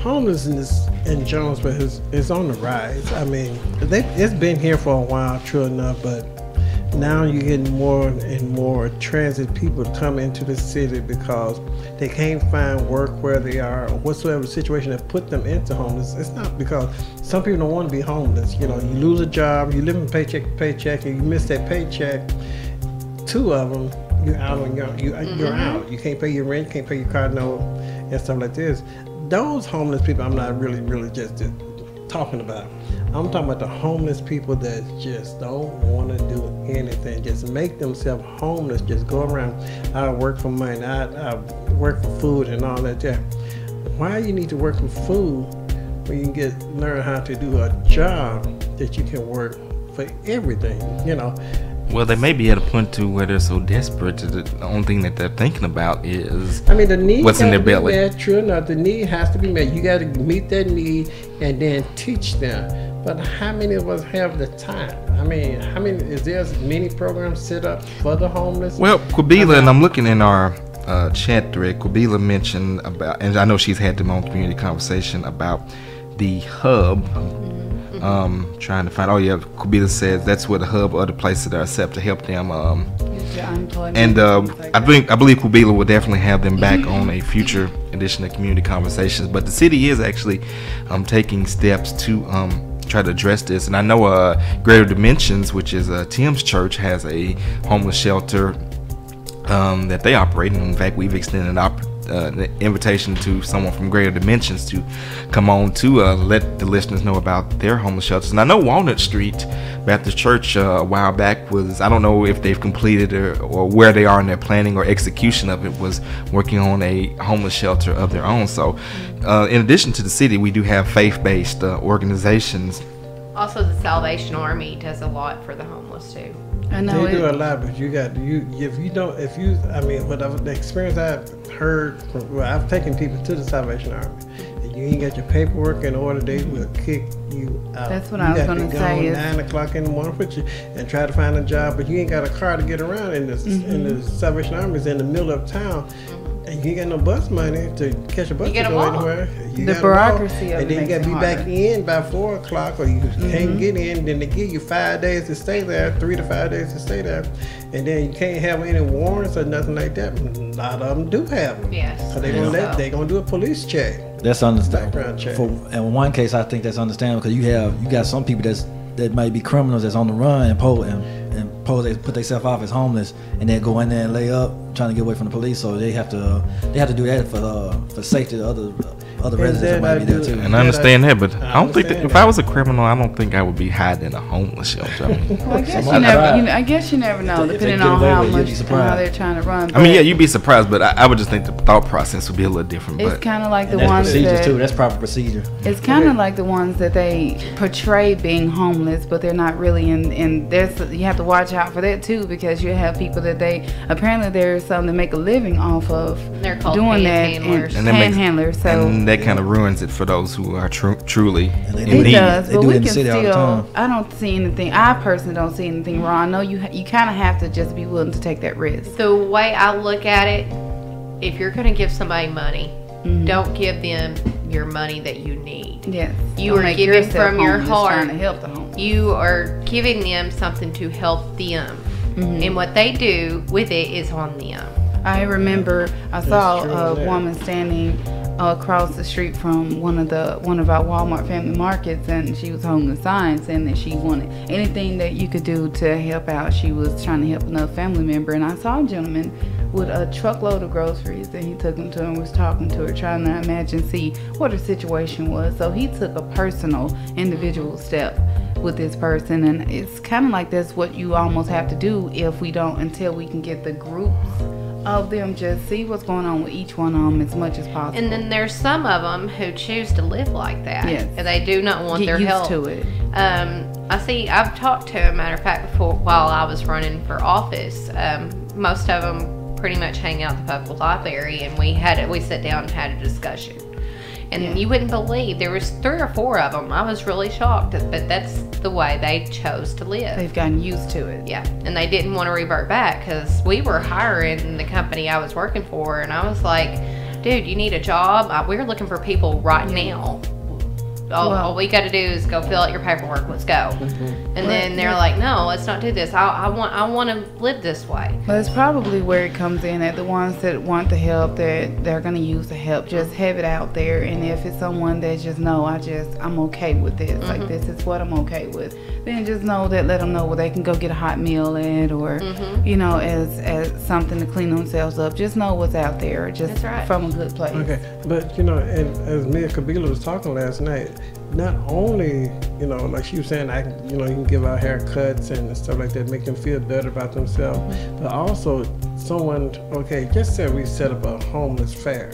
homelessness in Jonesboro is on the rise. I mean, it's been here for a while, true enough, but now you're getting more and more transit people come into the city because they can't find work where they are or whatsoever situation that put them into homeless. It's not because some people don't want to be homeless. You know, you lose a job, you live in paycheck to paycheck, and you miss that paycheck. 2 of them, you're out on you're out. You can't pay your rent, you can't pay your car note, and stuff like this. Those homeless people, I'm not really just talking about. I'm talking about the homeless people that just don't want to do anything, just make themselves homeless, just go around. I work for money, I work for food and all that there. Why you need to work for food when you can learn how to do a job that you can work for everything, you know? Well, they may be at a point to where they're so desperate that the only thing that they're thinking about is I mean, the need what's in their belly. Met, true enough, the need has to be met. You got to meet that need and then teach them. But how many of us have the time? I mean, is there many programs set up for the homeless? Well, Kubila, and I'm looking in our chat thread, Kubila mentioned about, and I know she's had them on community conversation about the hub. Trying to find. Oh yeah, Kubila says that's where the hub or other places that are set to help them. And I believe Kubila will definitely have them back on a future edition of community conversations. But the city is actually taking steps to try to address this. And I know Greater Dimensions, which is Tim's church, has a homeless shelter that they operate. And in fact, we've extended an invitation to someone from Greater Dimensions to come on to let the listeners know about their homeless shelters. And I know Walnut Street Baptist Church a while back was, I don't know if they've completed or where they are in their planning or execution of it, was working on a homeless shelter of their own. So in addition to the city, we do have faith-based organizations. Also, the Salvation Army does a lot for the homeless too. I know they do a lot, but whatever the experience I've heard I've taken people to the Salvation Army. If you ain't got your paperwork in order, they will kick you out. That's what I was going to say. You got to go 9 o'clock in the morning with you and try to find a job, but you ain't got a car to get around. And the Salvation Army is in the middle of town. And you ain't got no bus money to catch a bus to go anywhere. The bureaucracy of it. And then you got to be back in by 4 o'clock, or you can't get in. Then they give you 5 days to stay there, 3 to 5 days to stay there. And then you can't have any warrants or nothing like that. A lot of them do have them. Yes. So they're going to do a police check. That's understandable. Background check. In one case, I think that's understandable because you got some people that might be criminals that's on the run and put themselves off as homeless, and then go in there and lay up trying to get away from the police. So they have to do that for safety of other residents that might be there too. And I understand that, but I don't think that if I was a criminal, I don't think I would be hiding in a homeless shelter. I mean, well, I guess you never know, depending on how they're trying to run. I mean, yeah, you'd be surprised, but I would just think the thought process would be a little different. It's kind of like the ones procedures too. That's proper procedure. It's kind of like the ones that they portray being homeless, but they're not really. And you have to watch out for that too, because you have people that there's some that make a living off of doing that, and panhandlers. So that kind of ruins it for those who are truly in need. It does, but we can still. I don't see anything. I personally don't see anything wrong. I know you kind of have to just be willing to take that risk. The way I look at it, if you're going to give somebody money, don't give them your money that you need. Yes, you are giving from your heart. Trying to help the homeless. You are giving them something to help them, and what they do with it is on them. I remember I saw a woman standing across the street from one of our Walmart family markets, and she was holding a sign saying that she wanted anything that you could do to help out. She was trying to help another family member, and I saw a gentleman with a truckload of groceries, and he took them to her and was talking to her, trying to see what her situation was. So he took a personal, individual step with this person, and it's kind of like that's what you almost have to do until we can get the groups of them, just see what's going on with each one of them as much as possible. And then there's some of them who choose to live like that. Yes. And they do not want Get their used help. to it. I've talked to, a matter of fact, before while I was running for office, most of them pretty much hang out at the public library, and we sat down and had a discussion. And you wouldn't believe, there was 3 or 4 of them. I was really shocked, but that's the way they chose to live. They've gotten used to it. Yeah, and they didn't want to revert back, because we were hiring the company I was working for, and I was like, dude, you need a job? We're looking for people right now. All we got to do is go fill out your paperwork. Let's go. And then they're like, no, let's not do this. I want to live this way. Well, that's probably where it comes in, at the ones that want the help, that they're going to use the help. Just have it out there. And if it's someone that just know, I'm okay with this. Like, this is what I'm okay with. Then just know that, let them know where they can go get a hot meal at, or, you know, as something to clean themselves up. Just know what's out there, just from a good place. Okay, but, you know, and as Mia Kabila was talking last night, not only, you know, like she was saying, you can give out haircuts and stuff like that, make them feel better about themselves, but also someone, just say we set up a homeless fair.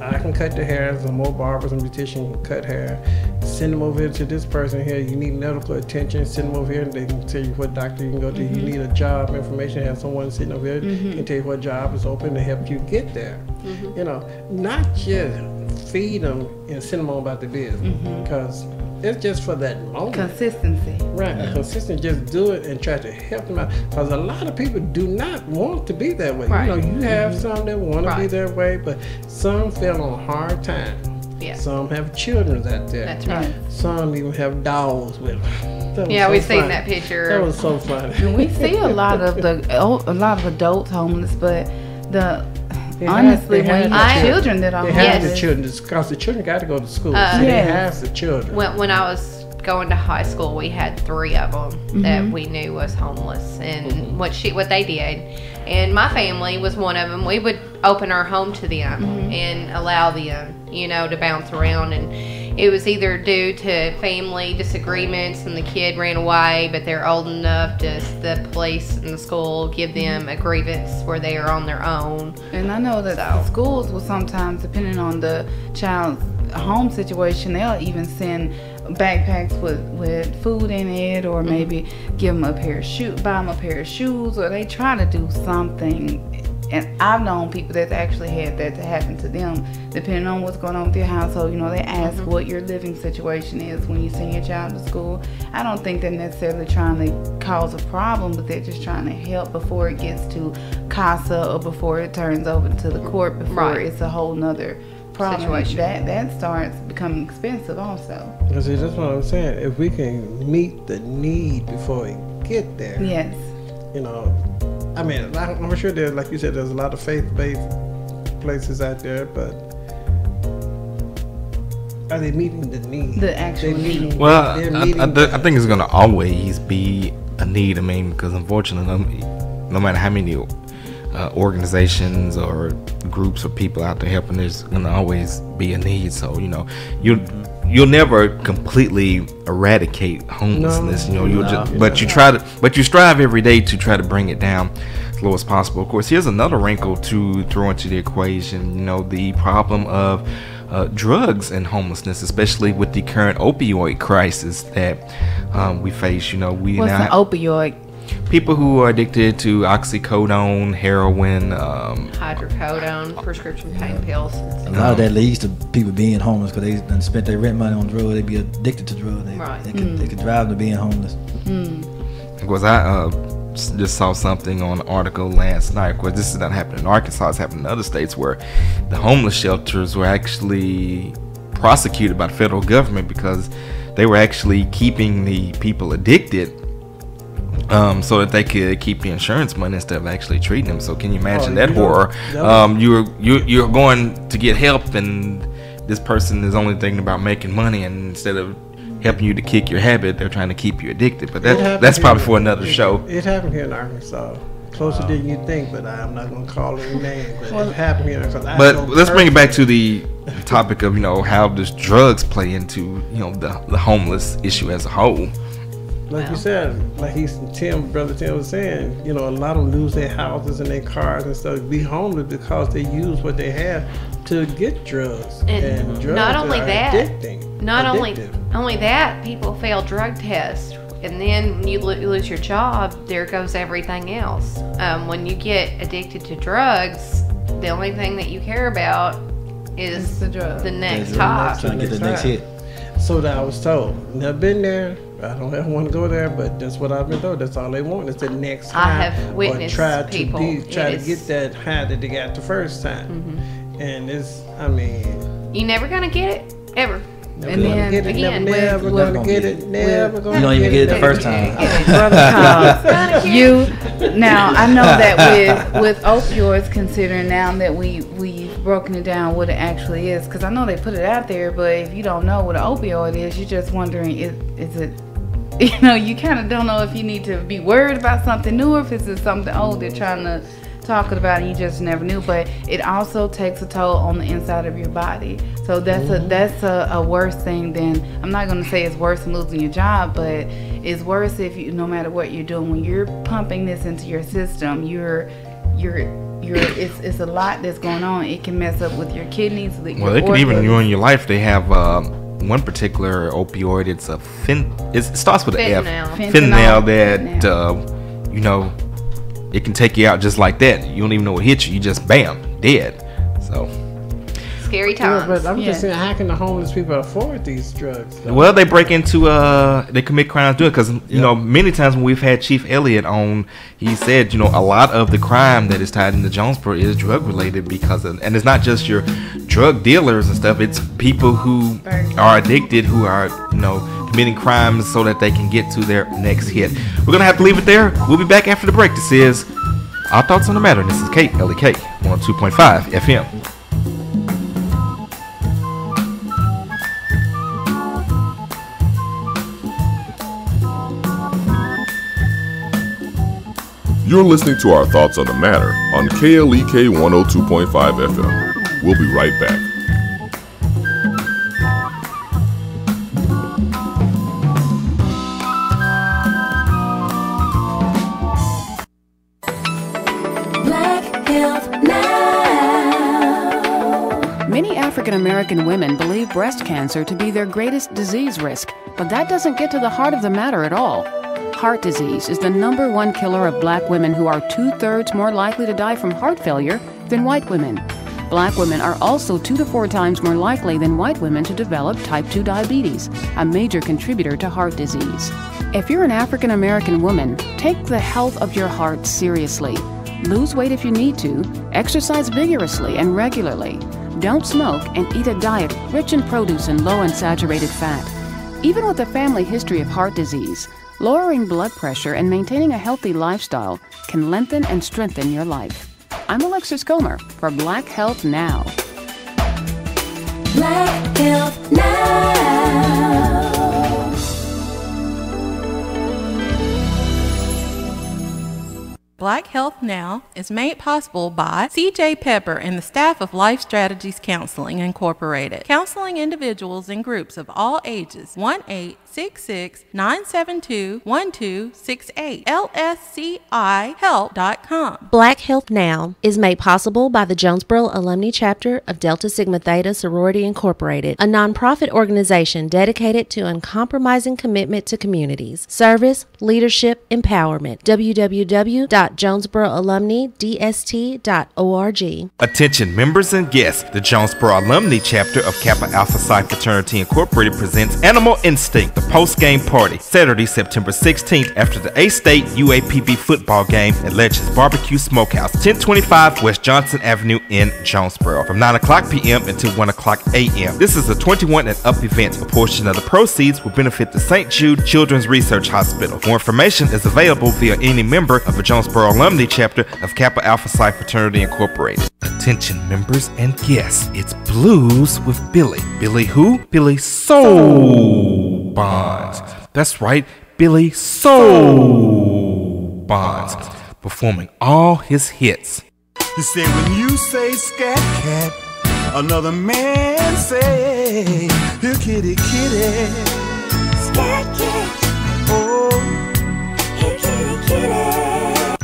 I can cut the hair, some more barbers and beauticians can cut hair. Send them over here to this person here. You need medical attention, send them over here and they can tell you what doctor you can go to. You need a job information, have someone sitting over here can tell you what job is open to help you get there. You know, not just feed them and send them on about the business, because it's just for that moment. Consistency. Right, consistent, just do it and try to help them out. Because a lot of people do not want to be that way. Right. You know, you have some that want to be that way, but some fell on hard times. Yeah. Some have children out there. That's right. Some even have dogs with them. We've seen that picture. That was so funny. And we see a lot of adults homeless, but honestly, when you have children that are homeless, they have the children, because the children got to go to school. So they have the children. When I was going to high school, we had 3 of them that we knew was homeless, and what they did. And my family was one of them. We would open our home to them and allow them, you know, to bounce around. And it was either due to family disagreements and the kid ran away, but they're old enough to the police and the school give them a grievance where they are on their own. And I know that the schools will sometimes, depending on the child's home situation, they'll even send backpacks with food in it, or maybe give them buy them a pair of shoes, or they try to do something. And I've known people that's actually had that to happen to them, depending on what's going on with your household. You know, they ask what your living situation is when you send your child to school. I don't think they're necessarily trying to cause a problem, but they're just trying to help before it gets to CASA, or before it turns over to the court, before it's a whole nother problem. Situation. That starts becoming expensive also. See, that's what I'm saying. If we can meet the need before we get there. Yes. You know, I mean, I'm sure there's, like you said, there's a lot of faith-based places out there, but are they meeting the need? The actual need. Well, I think it's going to always be a need. I mean, because unfortunately, no matter how many organizations or groups or people out there helping, there's going to always be a need. So, you know, you'll never completely eradicate homelessness. You know, but you strive every day to try to bring it down as low as possible. Of course, here's another wrinkle to throw into the equation. You know, the problem of drugs and homelessness, especially with the current opioid crisis that we face. You know, what's an opioid? People who are addicted to oxycodone, heroin, hydrocodone, prescription pain pills. A lot of that leads to people being homeless because they done spent their rent money on drugs. They be addicted to drugs. They could drive to being homeless. Because I just saw something on an article last night. Of course, this is not happening in Arkansas. It's happening in other states where the homeless shelters were actually prosecuted by the federal government because they were actually keeping the people addicted. So that they could keep the insurance money instead of actually treating them. So can you imagine that horror? You're going to get help, and this person is only thinking about making money, and instead of helping you to kick your habit, they're trying to keep you addicted. But that's probably for another show. It happened here in Arkansas. Closer than you think, but I'm not going to call any name. But it happened here. But let's bring it back to the topic of, you know, how does drugs play into, you know, the homeless issue as a whole. Like you said, like Brother Tim was saying, you know, a lot of them lose their houses and their cars and stuff, be homeless because they use what they have to get drugs. And drugs not only that, addicting. Not only that, people fail drug tests. And then when you lose your job, there goes everything else. When you get addicted to drugs, the only thing that you care about is the next high. Trying to get the next hit. So that I was told. Never been there. I don't ever want to go there, but that's what I've been told. That's all they want is the next high. I have witnessed people try to get that high that they got the first time. Mm-hmm. And it's, I mean, you're never gonna get it ever. And then again, never gonna get it. Never gonna. You don't even get it the first time. Now I know that with opioids, considering now that we've broken it down what it actually is, because I know they put it out there, but if you don't know what an opioid is, you're just wondering is it. You know, you kind of don't know if you need to be worried about something new or if it's something old they're trying to talk about and you just never knew. But it also takes a toll on the inside of your body. So that's a worse thing than, I'm not going to say it's worse than losing your job, but it's worse if you, no matter what you're doing, when you're pumping this into your system, it's a lot that's going on. It can mess up with your kidneys. Well, it can even ruin your life. They have one particular opioid. It's a it starts with an F. Fentanyl that you know, it can take you out just like that. You don't even know what hit you. You just bam, dead. So scary times. Yeah, but I'm just saying, how can the homeless people afford these drugs? Well, they break into they commit crimes doing it, because you know, many times when we've had Chief Elliott on, he said, you know, a lot of the crime that is tied into Jonesboro is drug related, because and it's not just your drug dealers and stuff, it's people who are addicted, who are, you know, committing crimes so that they can get to their next hit. We're gonna have to leave it there. We'll be back after the break. This is Our Thoughts on the Matter. This is KLEK 102.5 FM. You're listening to Our Thoughts on the Matter on KLEK 102.5 FM. We'll be right back. Black Health Now. Many African American women believe breast cancer to be their greatest disease risk, but that doesn't get to the heart of the matter at all. Heart disease is the #1 killer of black women, who are 2/3 more likely to die from heart failure than white women. Black women are also 2 to 4 times more likely than white women to develop type 2 diabetes, a major contributor to heart disease. If you're an African American woman, take the health of your heart seriously. Lose weight if you need to, exercise vigorously and regularly. Don't smoke and eat a diet rich in produce and low in saturated fat. Even with a family history of heart disease, lowering blood pressure and maintaining a healthy lifestyle can lengthen and strengthen your life. I'm Alexis Comer for Black Health Now. Black Health Now. Black Health Now is made possible by CJ Pepper and the staff of Life Strategies Counseling Incorporated. Counseling individuals and groups of all ages. 1-866-972-1268. LSCIHelp.com. Black Health Now is made possible by the Jonesboro Alumni Chapter of Delta Sigma Theta Sorority Incorporated, a nonprofit organization dedicated to uncompromising commitment to communities, service, leadership, empowerment. www.jonesboroalumnidst.org. Attention members and guests, the Jonesboro Alumni Chapter of Kappa Alpha Psi Fraternity Incorporated presents Animal Instinct, the post-game party, Saturday, September 16th, after the A-State UAPB football game at Legends Barbecue Smokehouse, 1025 West Johnson Avenue in Jonesboro, from 9 o'clock p.m. until 1 o'clock a.m. This is a 21 and up event. A portion of the proceeds will benefit the St. Jude Children's Research Hospital. More information is available via any member of the Jonesboro Alumni Chapter of Kappa Alpha Psi Fraternity Incorporated. Attention members and guests, it's Blues with Billy. Billy who? Billy Soul Bonds. That's right, Billy Soul Bonds, performing all his hits. You say when you say scat cat, another man say, here kitty kitty, Scat cat. Oh.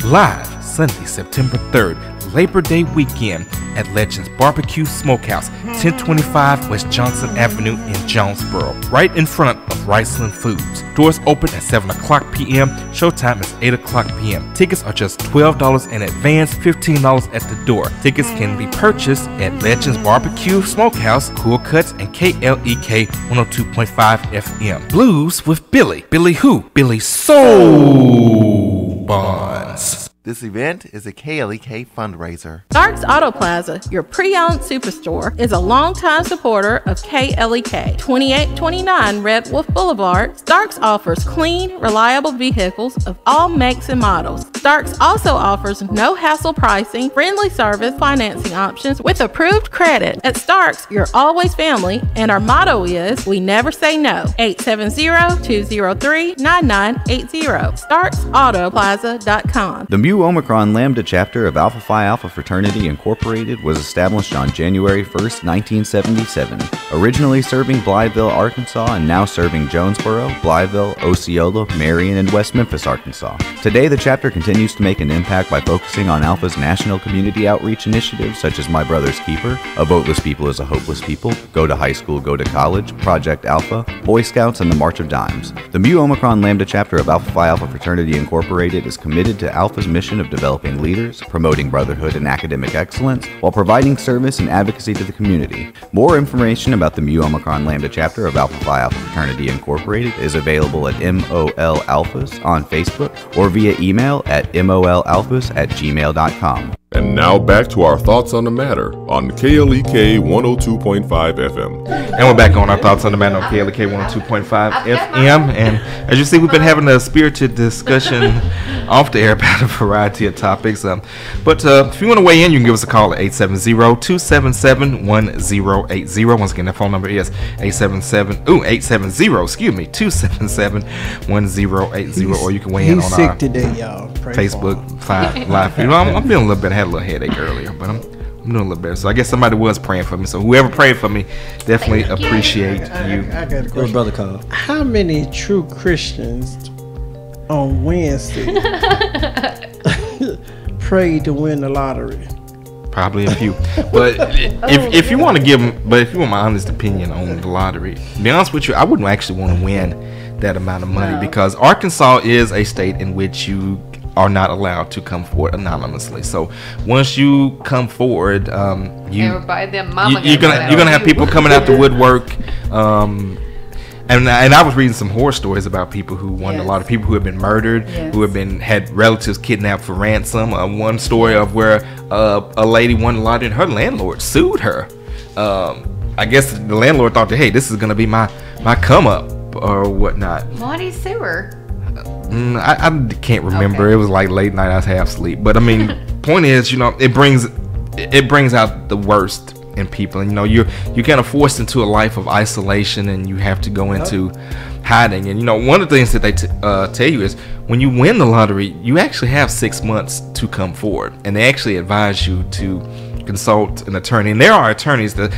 live Sunday, September 3rd, Labor Day weekend at Legends Barbecue Smokehouse, 1025 West Johnson Avenue in Jonesboro, right in front of Riceland Foods. Doors open at 7 o'clock p.m. Showtime is 8 o'clock p.m. Tickets are just $12 in advance, $15 at the door. Tickets can be purchased at Legends Barbecue Smokehouse, Cool Cuts, and KLEK 102.5 FM. Blues with Billy. Billy who? Billy Soul Bonds. This event is a KLEK fundraiser. Starks Auto Plaza, your pre-owned superstore, is a longtime supporter of KLEK. 2829 Red Wolf Boulevard, Starks offers clean, reliable vehicles of all makes and models. Starks also offers no-hassle pricing, friendly service, financing options with approved credit. At Starks, you're always family, and our motto is, we never say no. 870-203-9980. StarksAutoPlaza.com. The Mu Omicron Lambda chapter of Alpha Phi Alpha Fraternity Incorporated was established on January 1st, 1977, originally serving Blytheville, Arkansas, and now serving Jonesboro, Blytheville, Osceola, Marion, and West Memphis, Arkansas. Today, the chapter continues to make an impact by focusing on Alpha's national community outreach initiatives such as My Brother's Keeper, A Voteless People is a Hopeless People, Go to High School, Go to College, Project Alpha, Boy Scouts, and the March of Dimes. The Mu Omicron Lambda chapter of Alpha Phi Alpha Fraternity Incorporated is committed to Alpha's mission of developing leaders, promoting brotherhood and academic excellence, while providing service and advocacy to the community. More information about the Mu Omicron Lambda chapter of Alpha Phi Alpha Fraternity Incorporated is available at MOL Alphas on Facebook or via email at molalphas@gmail.com. And now back to our thoughts on the matter on KLEK 102.5 FM. And we're back on our thoughts on the matter on KLEK 102.5 FM. And as you see, we've been having a spirited discussion off the air about a variety of topics. But if you want to weigh in, you can give us a call at 870-277-1080. Once again, that phone number is 277-1080, or you can weigh in on our today, y'all. Facebook Live. You know, I'm feeling a little bit. I had a little headache earlier, but I'm doing a little better. So I guess somebody was praying for me. So whoever prayed for me, definitely appreciate you. I got a question. Brother Carl. How many true Christians on Wednesday prayed to win the lottery? Probably a few. But if you want to give them, but if you want my honest opinion on the lottery, to be honest with you, I wouldn't actually want to win that amount of money because Arkansas is a state in which you are not allowed to come forward anonymously. So once you come forward, you're gonna have people coming out the woodwork. And I was reading some horror stories about people who won a lot of people who have been murdered, who have had relatives kidnapped for ransom. One story of where a lady won the lottery and her landlord sued her. I guess the landlord thought that, hey, this is gonna be my come up or whatnot. Why did he sue her? I can't remember. Okay. It was like late night. I was half asleep. But I mean, point is, you know, it brings out the worst in people. And you know, you're kind of forced into a life of isolation, and you have to go into hiding. And you know, one of the things that they tell you is when you win the lottery, you actually have 6 months to come forward, and they actually advise you to consult an attorney. And there are attorneys that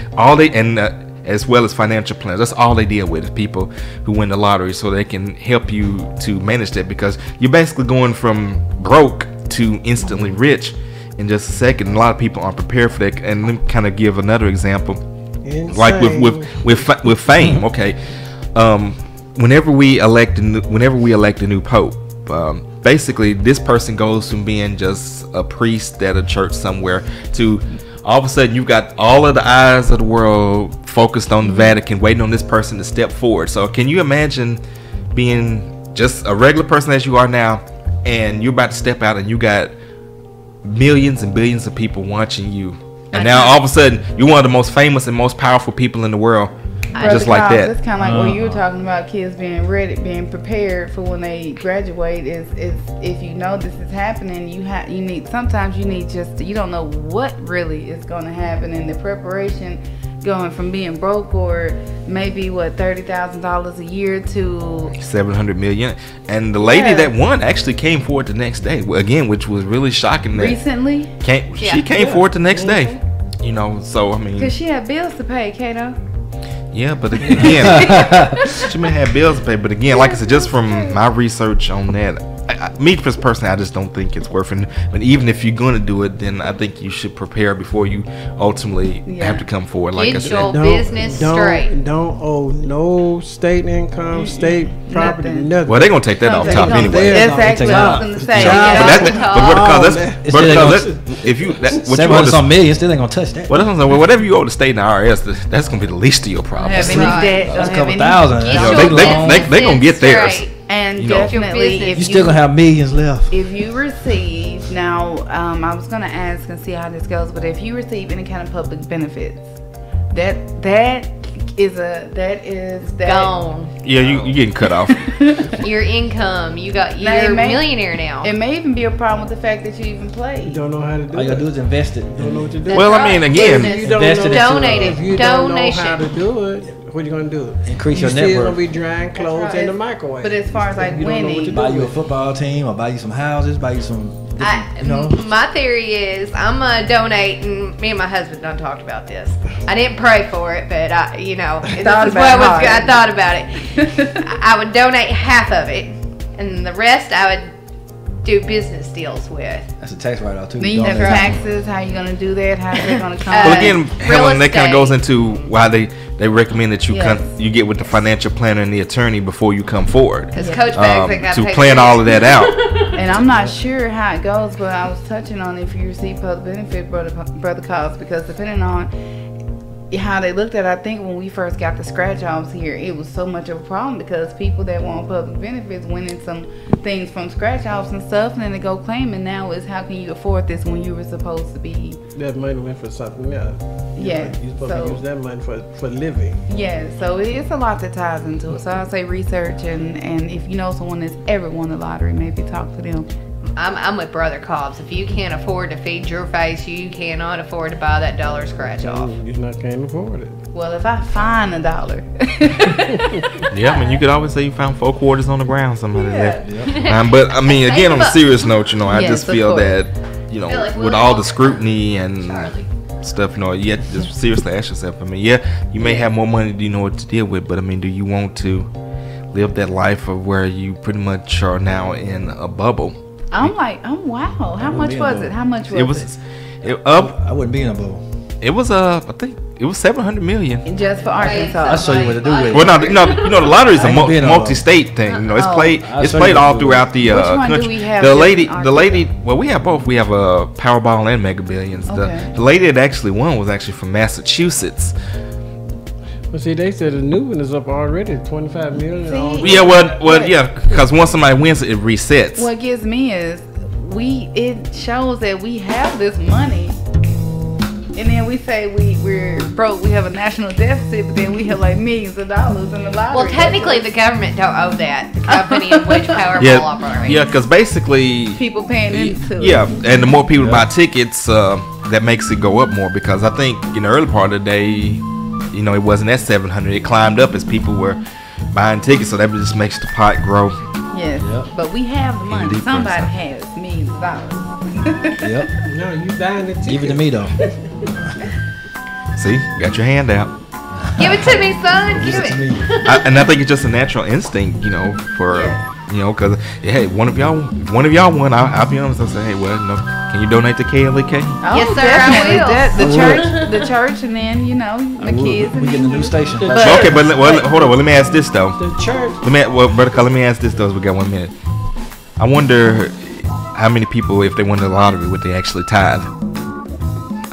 as well as financial planners. That's all they deal with is people who win the lottery, so they can help you to manage that, because you're basically going from broke to instantly rich in just a second. A lot of people aren't prepared for that. And let me kind of give another example. Insane. Like with fame. Okay, whenever we elect a new pope, basically this person goes from being just a priest at a church somewhere to all of a sudden you've got all of the eyes of the world focused on the Vatican, waiting on this person to step forward. So can you imagine being just a regular person as you are now, and you're about to step out and you got millions and billions of people watching you, and now all of a sudden you're one of the most famous and most powerful people in the world, just like that. It's kind of like what you were talking about, kids being ready, being prepared for when they graduate. Is if you know this is happening, you need you don't know what really is going to happen, in the preparation, going from being broke or maybe $30,000 a year to $700 million. And the lady that won actually came forward the next day again, which was really shocking. Recently, she came forward the next day. You know, so I mean, because she had bills to pay, Kato. Yeah, but again, she may have bills to pay. But again, like I said, just from my research on that, me personally, I just don't think it's worth it. But even if you're going to do it, then I think you should prepare before you ultimately have to come forward. Like Get your business straight. Don't owe no state income, state property, nothing. Well, they're going to take that off top anyway. Exactly what I was going to say. If you $700 million, still ain't going to touch that. Well, whatever you owe the state and the IRS, that's going to be the least of your problems. That's a couple thousand. They're going to get theirs. And definitely, you still gonna have millions left. If you receive now, I was gonna ask and see how this goes, but if you receive any kind of public benefits, that is gone. Yeah, you getting cut off. Your income, you're a millionaire now. It may even be a problem with the fact that you even play. You don't know how to do it. All you gotta do is invest it. You don't know what to do. Well, I mean, again, donate it. If you don't know how to do it, what are you gonna do? Increase your You're net still worth. gonna be drying clothes in the microwave. But as far as like winning, buy you a football team, or buy you some houses, buy you some. My theory is I'm gonna donate, and me and my husband done talked about this. I didn't pray for it, but I thought about it. I would donate half of it, and the rest I would do business deals with. That's a tax write-off too. Then you have taxes. How you gonna do that? How's it gonna come? Well, again, Helen, that kind of goes into why they recommend that you you get with the financial planner and the attorney before you come forward. Because Coach Bags to plan all of that out. And I'm not sure how it goes, but I was touching on if you receive public benefit, brother Cobbs, because depending on how they looked at it, I think when we first got the scratch offs here, it was so much of a problem because people that want public benefits went in some things from scratch offs and stuff, and then they go claim, and now is how can you afford this when you were supposed to be? That money went for something else. Yeah. You're supposed to use that money for living. Yeah, so it's a lot that ties into it. So I'd say research, and if you know someone that's ever won the lottery, maybe talk to them. I'm with Brother Cobbs. If you can't afford to feed your face, you cannot afford to buy that dollar scratch off. You just can't afford it. Well, if I find $1. Yeah, I mean, you could always say you found 4 quarters on the ground, somebody left. But I mean, again, on a serious note, I just feel that, with all the scrutiny and stuff, you have to just seriously ask yourself. I mean, you may have more money than you know what to deal with, but I mean, do you want to live that life of where you pretty much are now in a bubble? I'm like, wow. How much was it? How much was it? I wouldn't be in a bowl. It was I think it was $700 million. Just for Arkansas. I'll show you what to do with it. Well, no, the lottery is a multi-state thing. It's played all throughout the country. Do we have the lady. Well, we have both. We have Powerball and Mega Billions. Okay. The lady that actually won was actually from Massachusetts. Well, see, they said the new one is up already, 25 million. Yeah, because once somebody wins, it resets. What gives me is it shows that we have this money, and then we say we're broke, we have a national deficit, but then we have like millions of dollars in the lottery. Well, technically, the government don't owe that. The company in which Powerball operates. Yeah, because basically people paying into it. Yeah, and the more people buy tickets, that makes it go up more. Because I think in the early part of the day, it wasn't at 700. It climbed up as people were buying tickets, so that just makes the pot grow. Yes, but we have the money. Somebody has millions of dollars. Yep. No, you buying the ticket. Give it to me though. See, got your hand out. Give it to me, son. Give it. And I think it's just a natural instinct, for. Because hey, one of y'all won. I'll be honest. I say, hey, well, can you donate to KLEK? Oh, yes, sir. Definitely. I will. The church, and then the kids. We get the new station. Okay, but hold on. Well, let me ask this though. The church. Brother, let me ask this though. As we got 1 minute. I wonder how many people, if they won the lottery, would they actually tithe?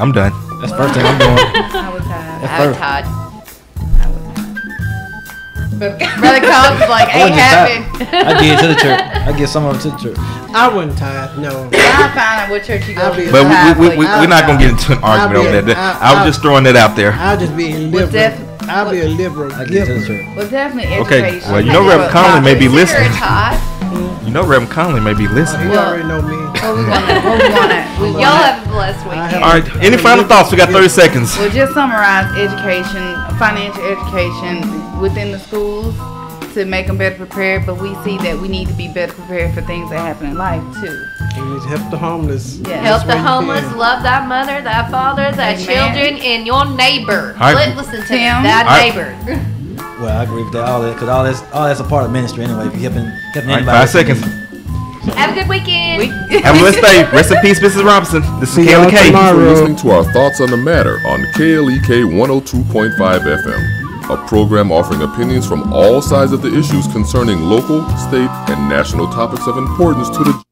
I'm done. That's the first thing I'm doing. I would tithe. I would tithe. Brother Cobbs is like, ain't happening. I give it to the church. I give some of it to the church. I wouldn't tithe, no. I'll find out what church you go to. But we're not going to get into an argument on that. I was just throwing that out there. I'll just be a liberal. I'll be a liberal. I give it to the church. Well, definitely Okay, education. well, Reverend Conley may be listening. Reverend Conley may be listening. You already know me. Y'all have a blessed weekend. All right, any final thoughts? We got 30 seconds. Well, just summarize education, financial education within the schools to make them better prepared, but we see that we need to be better prepared for things that happen in life too. We need to help the homeless. Yeah. Help the homeless, love thy mother, thy father, thy children, and your neighbor. Listen to me, thy neighbor. Well, I agree with that. All that, because all that's a part of ministry anyway. If you're helping anybody. 5 seconds. Have a good weekend. Have a blessed day. Rest in peace, Mrs. Robinson. This is KLEK. Thank you for listening to our thoughts on the matter on KLEK 102.5 FM, a program offering opinions from all sides of the issues concerning local, state, and national topics of importance to the